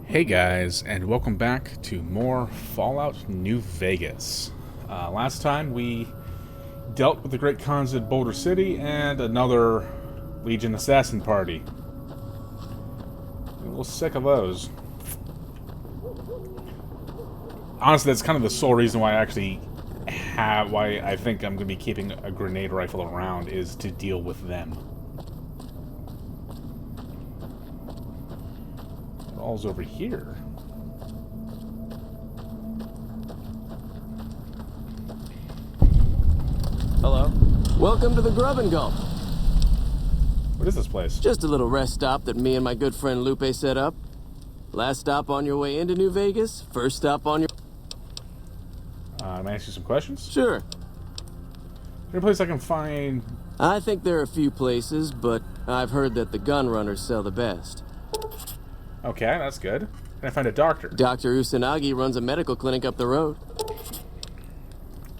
Hey guys, and welcome back to more Fallout New Vegas. Last time we dealt with the Great Khans at Boulder City and another Legion assassin party. I'm a little sick of those. Honestly, that's kind of the sole reason why I think I'm going to be keeping a grenade rifle around, is to deal with them. All's over here. Hello. Welcome to the Grub and Gulp. What is this place? Just a little rest stop that me and my good friend Lupe set up. Last stop on your way into New Vegas, first stop on your... May I ask you some questions? Sure. Is there a place I can find... I think there are a few places, but I've heard that the gun runners sell the best. Okay, that's good. Can I find a doctor? Dr. Usanagi runs a medical clinic up the road.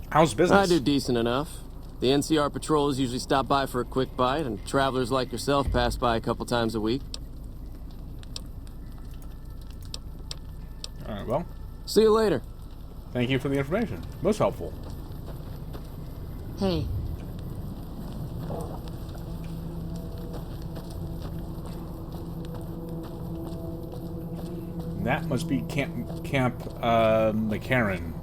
How's business? I do decent enough. The NCR patrols usually stop by for a quick bite, and travelers like yourself pass by a couple times a week. Alright, well. See you later. Thank you for the information. Most helpful. Hey. That must be Camp McCarran.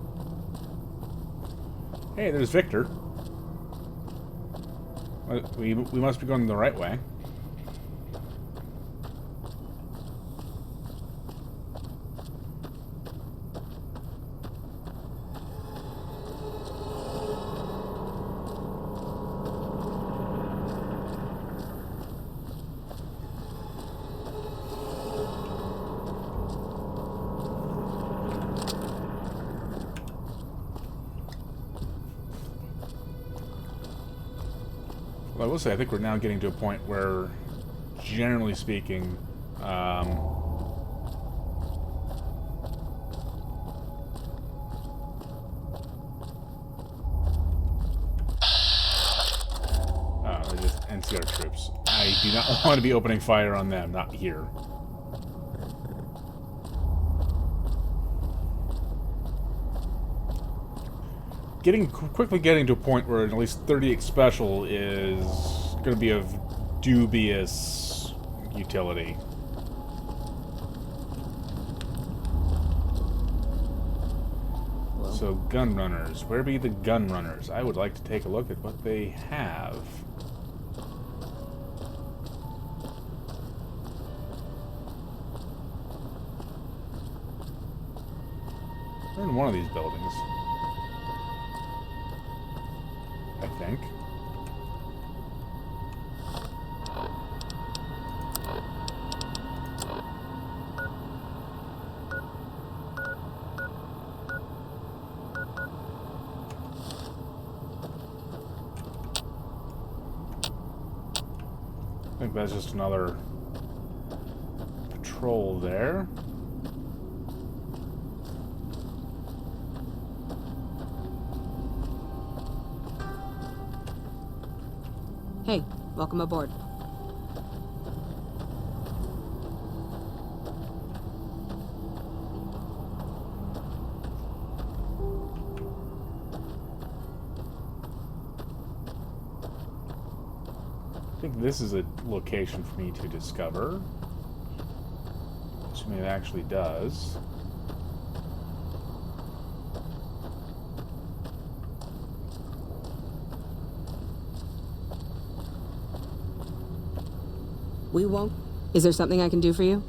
Hey, there's Victor. We must be going the right way. Well, I will say, I think we're now getting to a point where, generally speaking, they're just NCR troops. I do not want to be opening fire on them, not here. Quickly getting to a point where at least 38 Special is going to be of dubious utility. Well. So, gun runners. Where be the gun runners? I would like to take a look at what they have. They're in one of these buildings, I think. I think that's just another patrol there. Hey, welcome aboard. I think this is a location for me to discover. Assuming it actually does. We won't. Is there something I can do for you?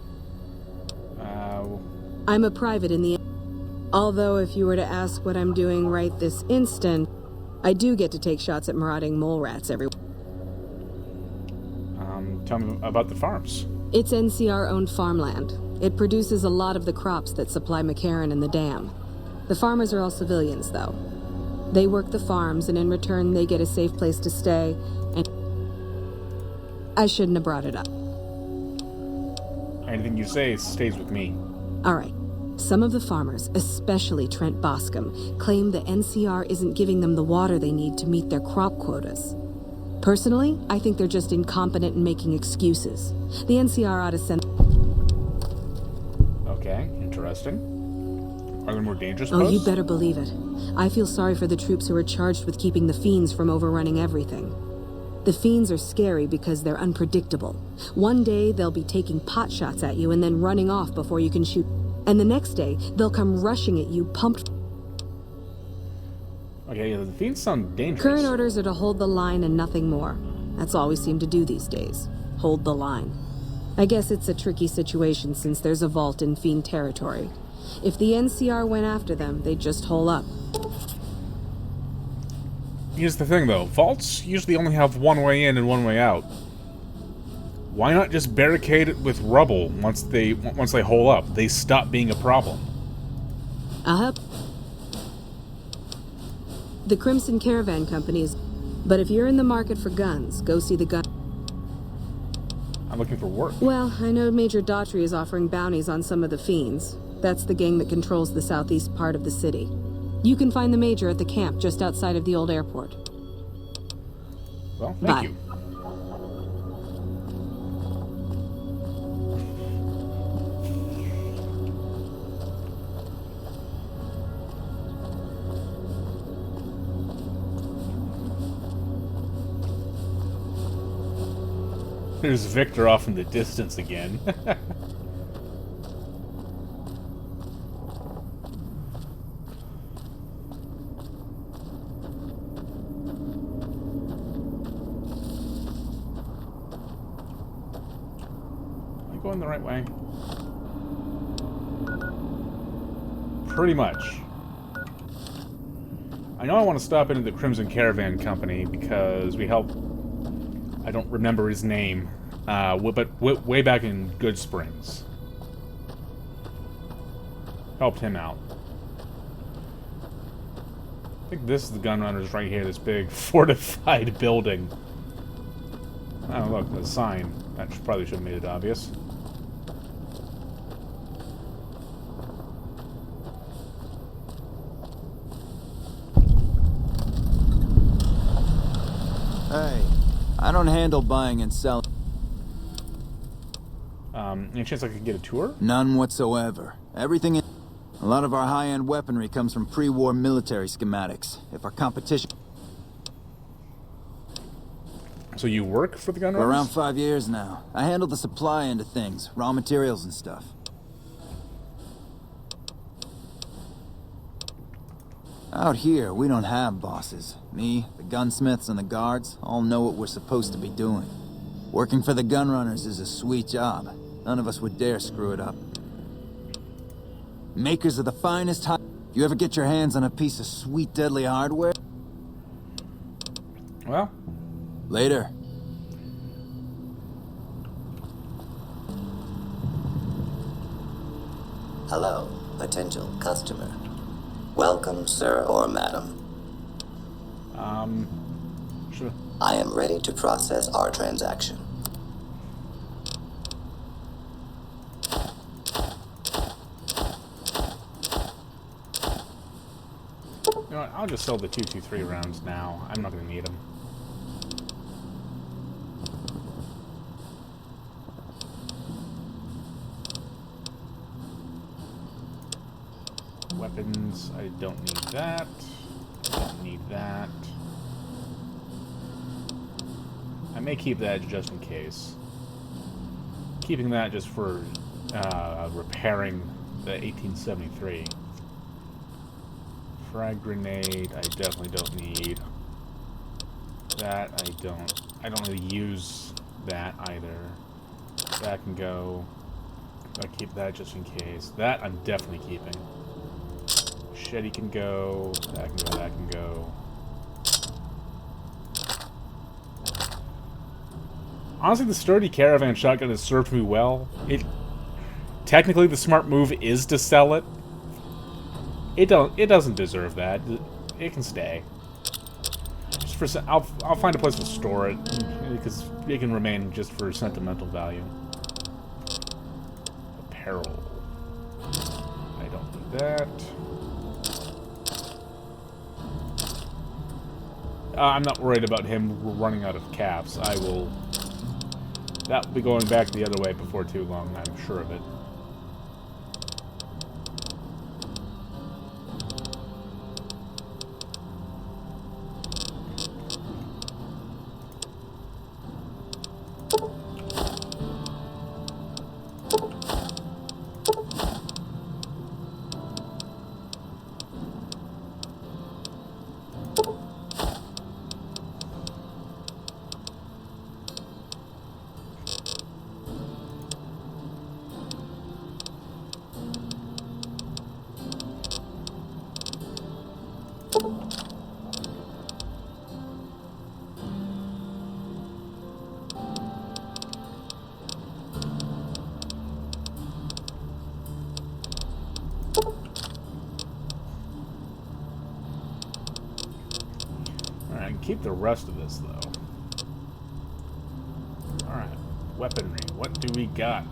I'm a private in the... Although if you were to ask what I'm doing right this instant, I do get to take shots at marauding mole rats every... Tell me about the farms. It's NCR-owned farmland. It produces a lot of the crops that supply McCarran and the dam. The farmers are all civilians, though. They work the farms, and in return they get a safe place to stay, and... I shouldn't have brought it up. Anything you say stays with me. All right. Some of the farmers, especially Trent Boscom, claim the NCR isn't giving them the water they need to meet their crop quotas. Personally, I think they're just incompetent and making excuses. The NCR ought to send... Okay. interesting. Are there more dangerous Oh, posts? you better believe it. I feel sorry for the troops who are charged with keeping the Fiends from overrunning everything. The Fiends are scary because they're unpredictable. One day, they'll be taking pot shots at you and then running off before you can shoot. And the next day, they'll come rushing at you, pumped. Okay, yeah, the Fiends sound dangerous. Current orders are to hold the line and nothing more. That's all we seem to do these days. Hold the line. I guess it's a tricky situation since there's a vault in Fiend territory. If the NCR went after them, they'd just hole up. Here's the thing, though. Vaults usually only have one way in and one way out. Why not just barricade it with rubble once they hole up? They stop being a problem. I'll help. The Crimson Caravan Companies. But if you're in the market for guns, go see the gun. I'm looking for work. Well, I know Major Daughtry is offering bounties on some of the Fiends. That's the gang that controls the southeast part of the city. You can find the Major at the camp just outside of the old airport. Well, thank Bye. you. There's Victor off in the distance again. Am I going the right way? Pretty much. I know I want to stop into the Crimson Caravan Company because we helped... I don't remember his name, but way back in Good Springs. Helped him out. I think this is the Gunrunners right here, this big fortified building. Oh, look, the sign. That probably should have made it obvious. Hey, I don't handle buying and selling. Any chance I could get a tour? None whatsoever. Everything in... A lot of our high-end weaponry comes from pre-war military schematics. If our competition... So you work for the Gunrunners? For around 5 years now. I handle the supply end of things, raw materials and stuff. Out here, we don't have bosses. Me, the gunsmiths, and the guards all know what we're supposed to be doing. Working for the Gunrunners is a sweet job. None of us would dare screw it up. Makers of the finest high... If you ever get your hands on a piece of sweet, deadly hardware... Well, Later. Hello, potential customer. Welcome, sir or madam. sure. I am ready to process our transaction. You know what, I'll just sell the 223 rounds now. I'm not going to need them. Weapons, I don't need that. Don't need that. I may keep that just in case. Keeping that just for repairing the 1873. Frag grenade, I definitely don't need. That I don't really use that either. That can go. I'll keep that just in case. That I'm definitely keeping. Machete can go. That can go. That can go. Honestly, the sturdy caravan shotgun has served me well. Technically, the smart move is to sell it. It doesn't deserve that. It can stay. Just for I'll find a place to store it because it can remain just for sentimental value. Apparel. I don't need that. I'm not worried about him running out of caps. That will be going back the other way before too long, I'm sure of it. keep the rest of this, though. Alright. Weaponry. What do we got?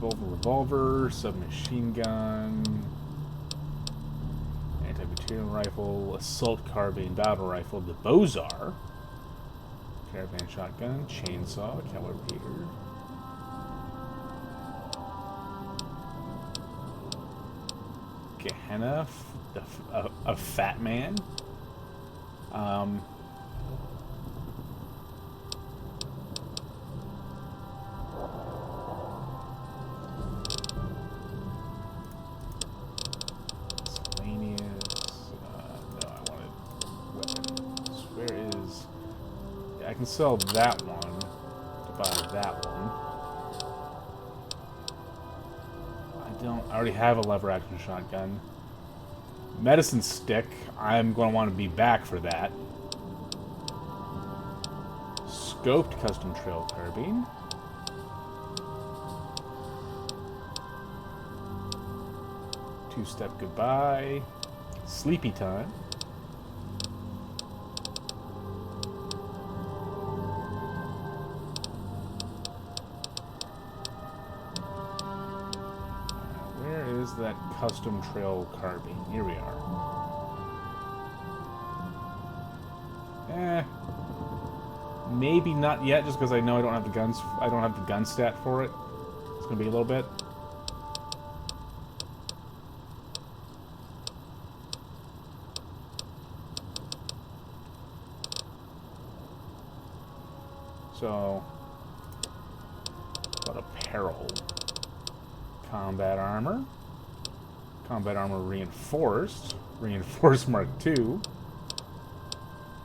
Revolver, submachine gun, anti-material rifle, assault carbine, battle rifle, the Bozar, caravan shotgun, chainsaw, calibrator. Gehenna, a fat man. I can sell that one to buy that one. I already have a lever action shotgun. Medicine stick, I'm going to want to be back for that. Scoped custom trail carbine. Two-step goodbye. Sleepy time. That custom trail carbine. Here we are. Maybe not yet, just because I know I don't have the guns. I don't have the gun stat for it. It's gonna be a little bit. So, what apparel? Combat armor. Combat armor reinforced. Reinforced Mark II.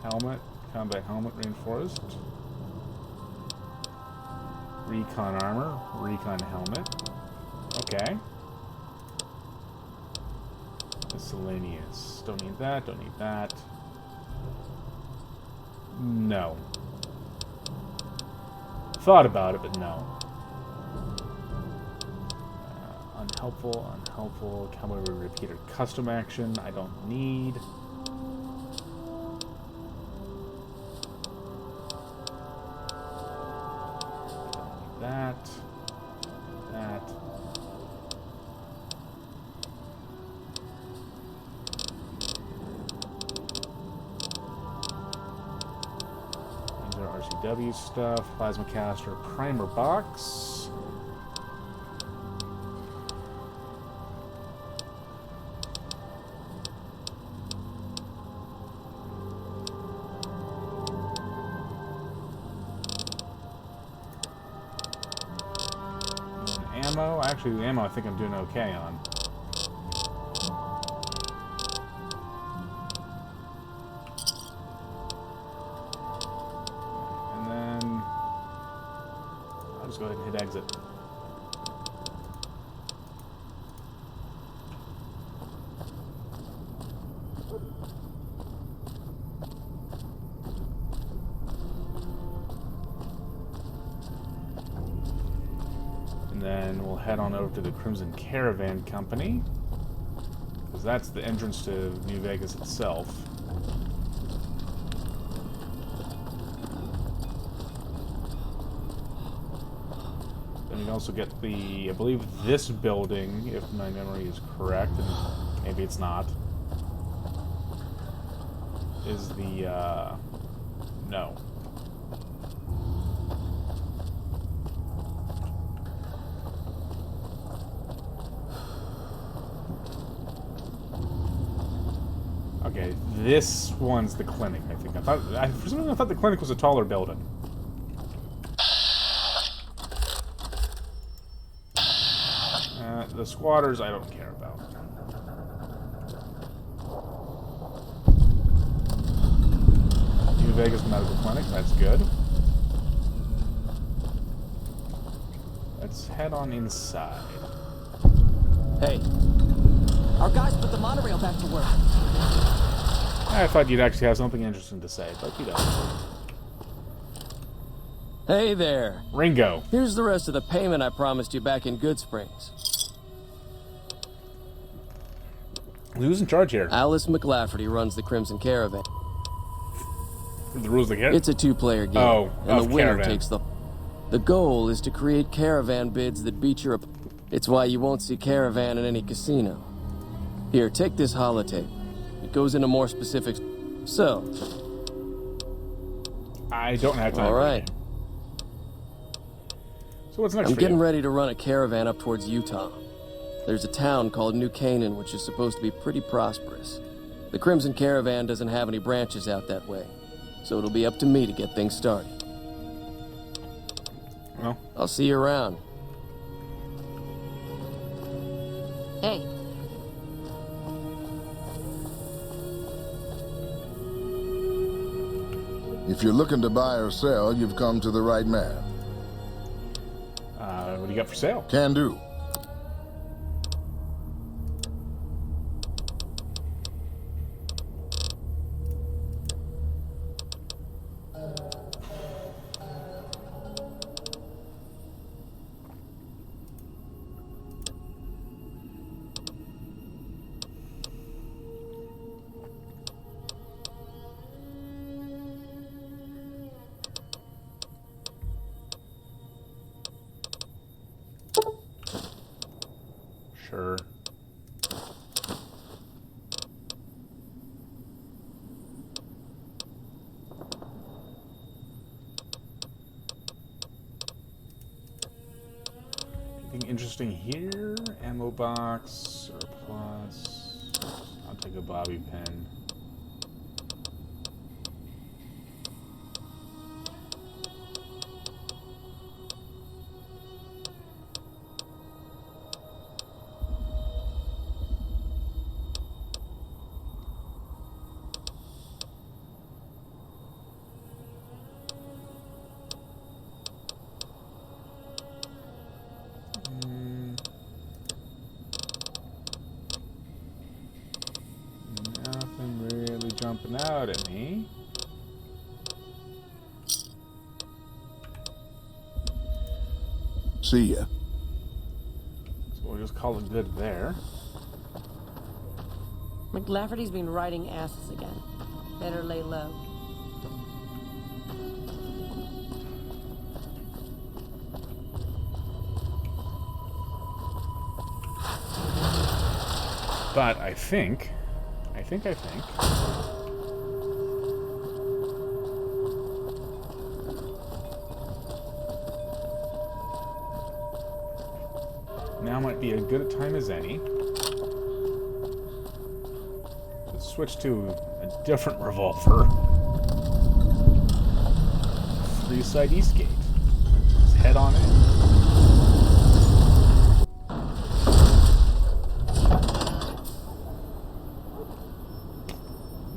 Helmet. Combat helmet reinforced. Recon armor. Recon helmet. Okay. Miscellaneous. Don't need that. Don't need that. No. Thought about it, but no. Unhelpful, unhelpful. Cowboy repeater custom action. I don't need. Don't need that. That. These are RCW stuff. Plasma caster, primer box. Ammo. Actually, the ammo I think I'm doing okay on. And then I'll just go ahead and hit exit. And then we'll head on over to the Crimson Caravan Company, because that's the entrance to New Vegas itself. Then we also get the, I believe this building, if my memory is correct, and maybe it's not, is the, no. Okay, this one's the clinic, I think. For some reason I thought the clinic was a taller building. The squatters I don't care about. New Vegas Medical Clinic, that's good. Let's head on inside. Hey, our guys put the monorail back to work. I thought you'd actually have something interesting to say, but you don't. Hey there. Ringo. Here's the rest of the payment I promised you back in Goodsprings. Who's in charge here? Alice McLafferty runs the Crimson Caravan. The rules of the game? It's a two-player game, Oh, and the of winner Caravan. takes the... The goal is to create caravan bids that beat your... It's why you won't see Caravan in any casino. Here, take this holotape. It goes into more specifics. So, I don't have time. all for right. it. So what's next I'm for getting you? ready to run a caravan up towards Utah. There's a town called New Canaan, which is supposed to be pretty prosperous. The Crimson Caravan doesn't have any branches out that way, so it'll be up to me to get things started. Well, I'll see you around. Hey, If you're looking to buy or sell, you've come to the right man. what do you got for sale? Can do. Sure. Anything interesting here? Ammo box, surplus. I'll take a bobby pin. Nothing really jumping out at me. See ya. So we'll just call it good there. McLafferty's been riding asses again. Better lay low. But I think. Now might be as good a time as any to switch to a different revolver. Freeside Eastgate. Let's head on in.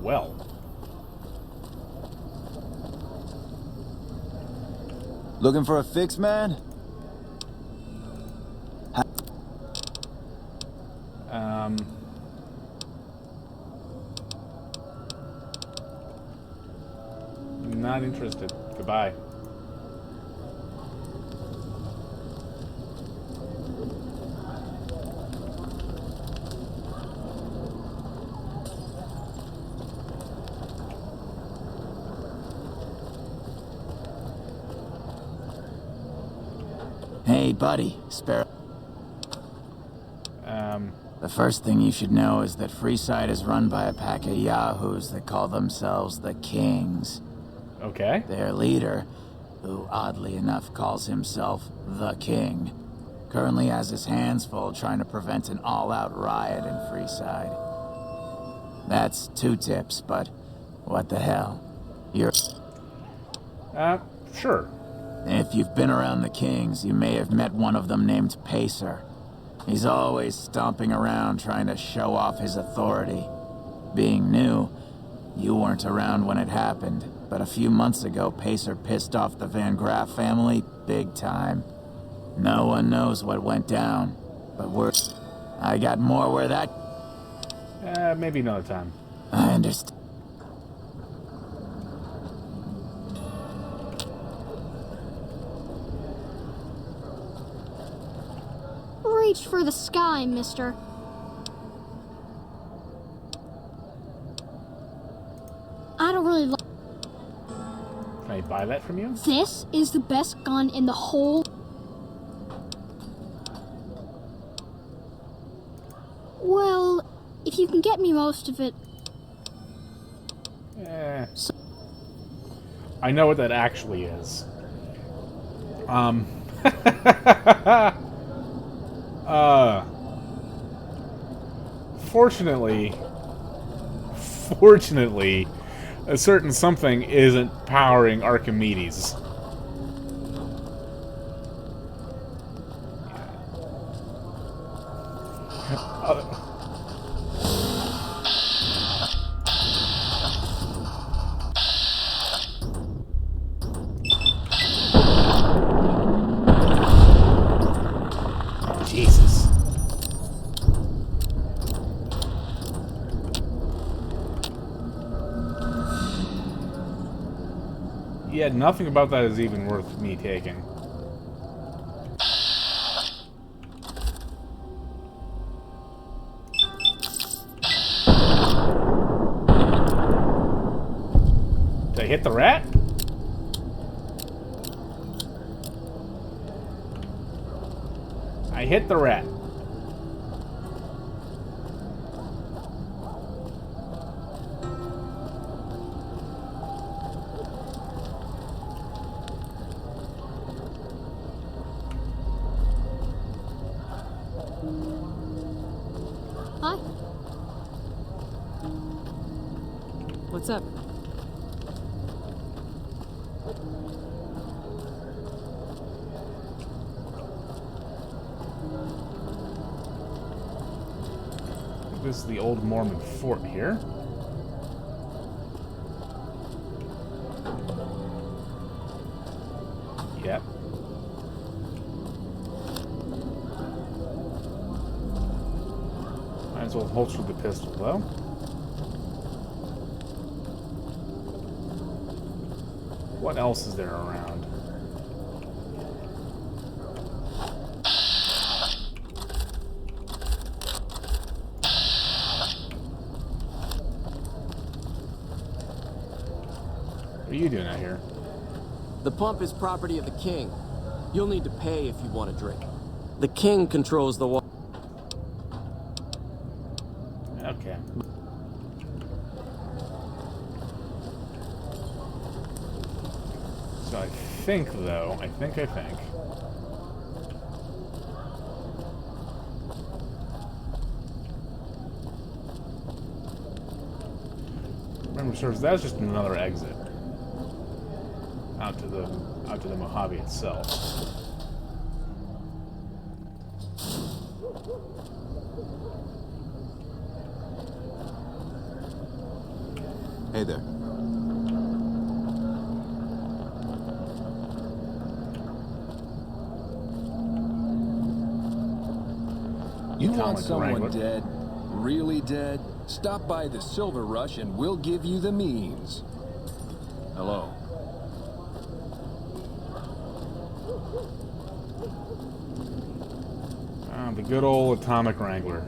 Well. Looking for a fix, man? Not interested. Goodbye. Hey, buddy, Sparrow. The first thing you should know is that Freeside is run by a pack of yahoos that call themselves the Kings. Okay. Their leader, who oddly enough calls himself the King, currently has his hands full trying to prevent an all-out riot in Freeside. That's 2 tips, but what the hell? Sure. If you've been around the Kings, you may have met one of them named Pacer. He's always stomping around trying to show off his authority. Being new, you weren't around when it happened, but a few months ago, Pacer pissed off the Van Graff family big time. No one knows what went down, but I got more where that... Maybe another time. I understand. Reach for the sky, mister. I don't really like... buy that from you? This is the best gun in the whole... Well, if you can get me most of it... I know what that actually is. Fortunately, a certain something isn't powering Archimedes. Jesus. Yeah, nothing about that is even worth me taking. Did I hit the rat? I hit the rat. Hi. What's up? This is the old Mormon fort here. Yep. Might as well holster the pistol, though. What else is there around? What are you doing out here? The pump is property of the king. You'll need to pay if you want a drink. The king controls the water. Okay. So I think, though, I think. Remember, sirs, that's just another exit out to the Mojave itself. Hey there. You Atomic want someone Wrangler. dead? Really dead? Stop by the Silver Rush and we'll give you the means. Hello. The good old Atomic Wrangler.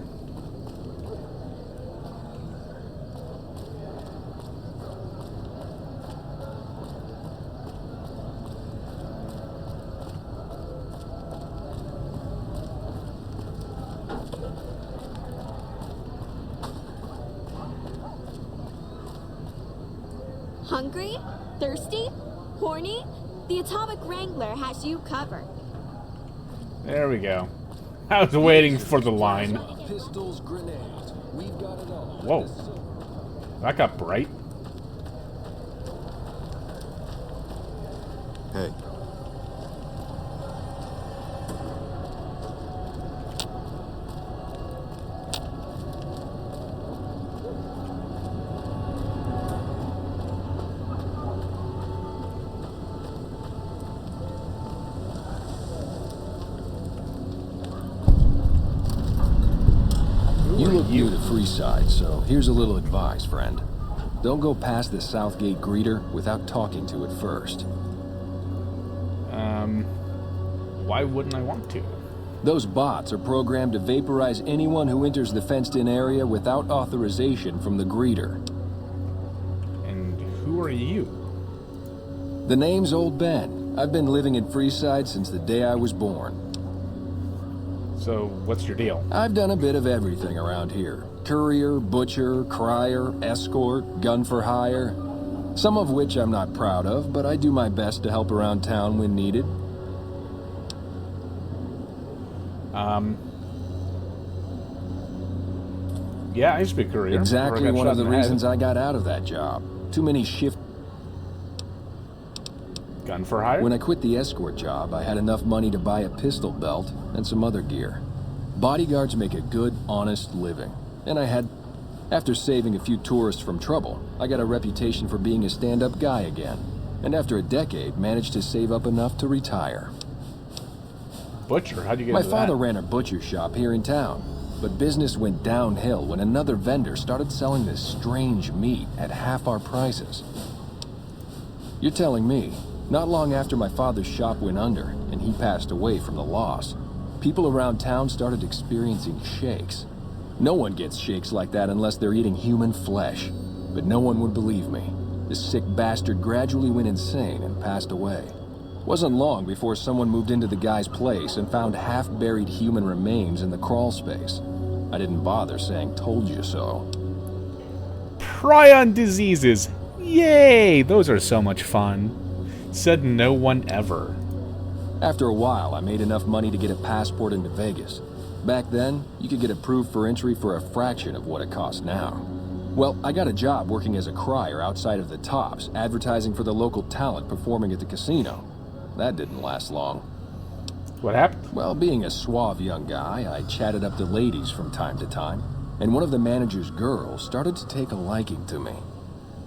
Hungry? Thirsty? Horny? The Atomic Wrangler has you covered. There we go. I was waiting for the line. Pistols, grenades. We've got it all. Whoa. That got bright. Hey. You look new to Freeside, so here's a little advice, friend. Don't go past the Southgate greeter without talking to it first. Why wouldn't I want to? Those bots are programmed to vaporize anyone who enters the fenced-in area without authorization from the greeter. And who are you? The name's Old Ben. I've been living in Freeside since the day I was born. So, what's your deal? I've done a bit of everything around here. Courier, butcher, crier, escort, gun for hire. Some of which I'm not proud of, but I do my best to help around town when needed. Yeah, I used to be a courier. Exactly one of the reasons I got out of that job. Too many shift... Gun for hire? When I quit the escort job, I had enough money to buy a pistol belt and some other gear. Bodyguards make a good, honest living. And I had... After saving a few tourists from trouble, I got a reputation for being a stand-up guy again. And after a decade, managed to save up enough to retire. Butcher? How'd you get My into that? father ran a butcher shop here in town. But business went downhill when another vendor started selling this strange meat at half our prices. You're telling me, not long after my father's shop went under and he passed away from the loss, people around town started experiencing shakes. No one gets shakes like that unless they're eating human flesh. But no one would believe me. This sick bastard gradually went insane and passed away. Wasn't long before someone moved into the guy's place and found half-buried human remains in the crawl space. I didn't bother saying told you so. Prion diseases! Yay! Those are so much fun. Said no one ever. After a while, I made enough money to get a passport into Vegas. Back then, you could get approved for entry for a fraction of what it costs now. Well, I got a job working as a crier outside of the Tops, advertising for the local talent performing at the casino. That didn't last long. What happened? Well, being a suave young guy, I chatted up the ladies from time to time, and one of the manager's girls started to take a liking to me.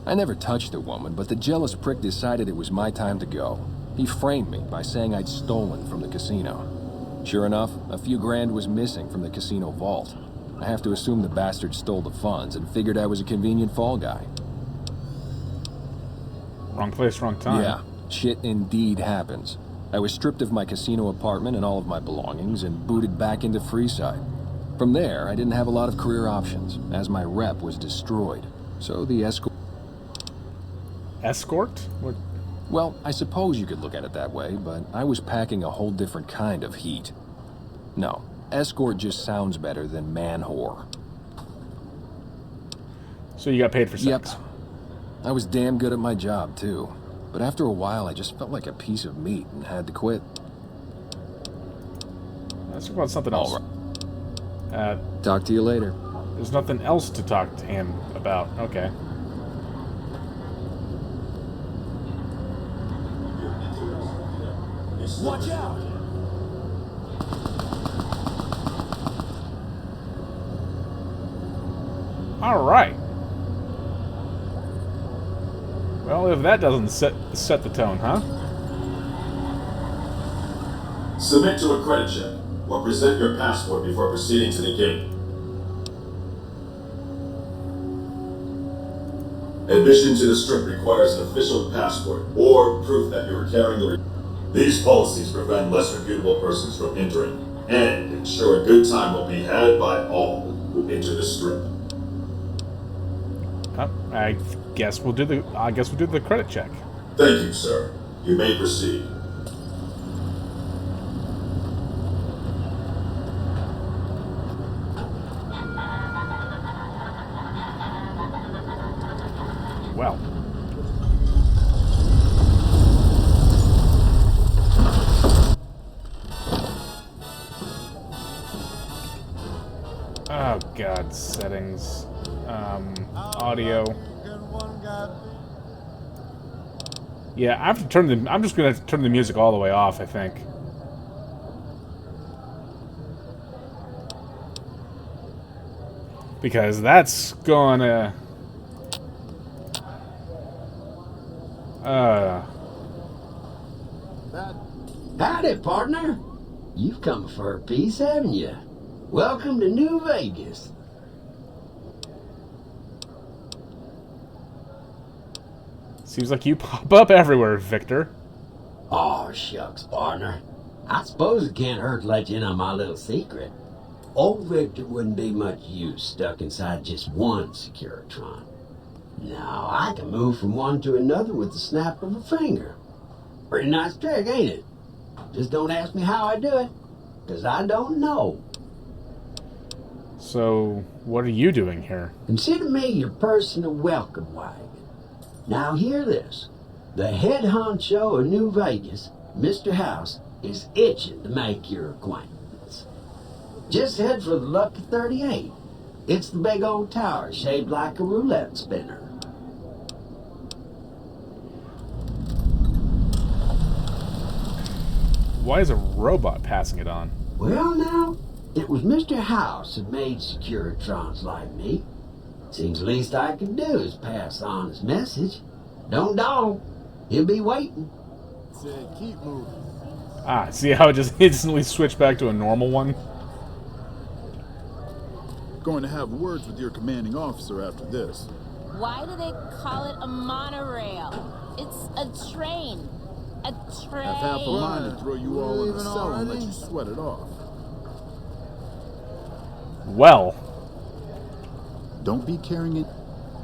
I never touched the woman, but the jealous prick decided it was my time to go. He framed me by saying I'd stolen from the casino. Sure enough, a few grand was missing from the casino vault. I have to assume the bastard stole the funds and figured I was a convenient fall guy. Wrong place, wrong time. Yeah, shit indeed happens. I was stripped of my casino apartment and all of my belongings and booted back into Freeside. From there, I didn't have a lot of career options, as my rep was destroyed. So the escort... Escort? What? Well, I suppose you could look at it that way, but I was packing a whole different kind of heat. No, escort just sounds better than man-whore. So you got paid for sex? Yep. I was damn good at my job, too. But after a while, I just felt like a piece of meat and had to quit. Let's talk about something else. Talk to you later. There's nothing else to talk to him about. Okay. Watch out! All right. Well, if that doesn't set the tone, huh? Submit to a credit check, or present your passport before proceeding to the gate. Admission to the Strip requires an official passport, or proof that you are carrying the... These policies prevent less reputable persons from entering, and ensure a good time will be had by all who enter the Strip. I guess we'll do the credit check. Thank you, sir. You may proceed. Well. Oh God, settings. Audio. Yeah, I have to turn the... I'm just gonna have to turn the music all the way off, I think. Because that's gonna... Howdy, partner. You've come for a piece, haven't you? Welcome to New Vegas. Seems like you pop up everywhere, Victor. Aw, shucks, partner. I suppose it can't hurt to let you in on my little secret. Old Victor wouldn't be much use stuck inside just one Securitron. No, I can move from one to another with the snap of a finger. Pretty nice trick, ain't it? Just don't ask me how I do it, 'cause I don't know. So, what are you doing here? Consider me your personal welcome wagon. Now hear this. The head honcho of New Vegas, Mr. House, is itching to make your acquaintance. Just head for the Lucky 38. It's the big old tower shaped like a roulette spinner. Why is a robot passing it on? Well now, it was Mr. House that made Securitrons like me. Seems the least I can do is pass on his message. Don't dawdle. He'll be waiting. Said keep moving. Ah, see how it just instantly switched back to a normal one? Going to have words with your commanding officer after this. Why do they call it a monorail? It's a train. A train. Have half a mind to throw you all in the cell and let you sweat it off. Well. Don't be carrying it.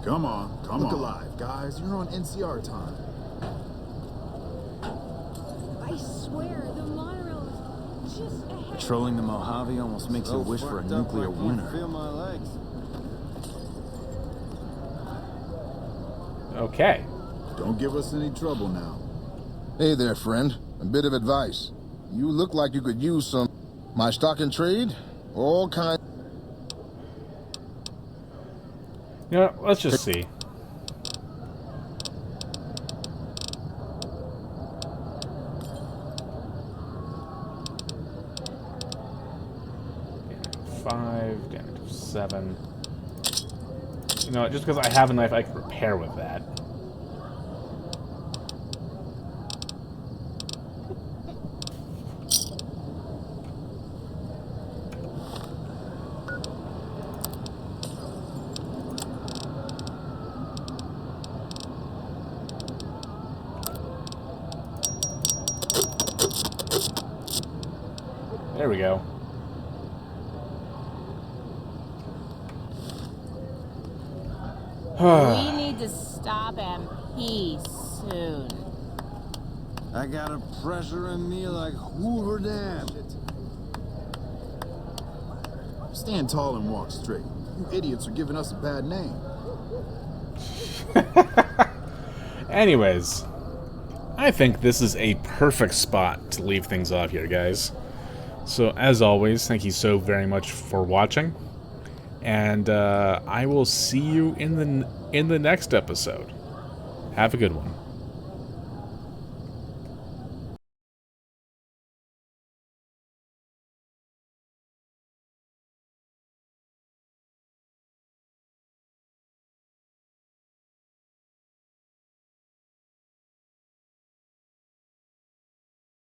Come on, Look alive, guys. You're on NCR time. I swear, the monorail is just ahead. Patrolling the Mojave almost makes you wish for a nuclear winter. Feel my legs. Okay. Don't give us any trouble now. Hey there, friend. A bit of advice. You look like you could use some... My stock and trade? All kinds... You know, let's just see. Five, down to 7. You know, just because I have a knife, I can repair with that. There we go. We need to stop MP soon. I got a pressure in me like Hoover Dam. Stand tall and walk straight. You idiots are giving us a bad name. Anyways, I think this is a perfect spot to leave things off here, guys. So, as always, thank you so very much for watching, and I will see you in the next episode. Have a good one.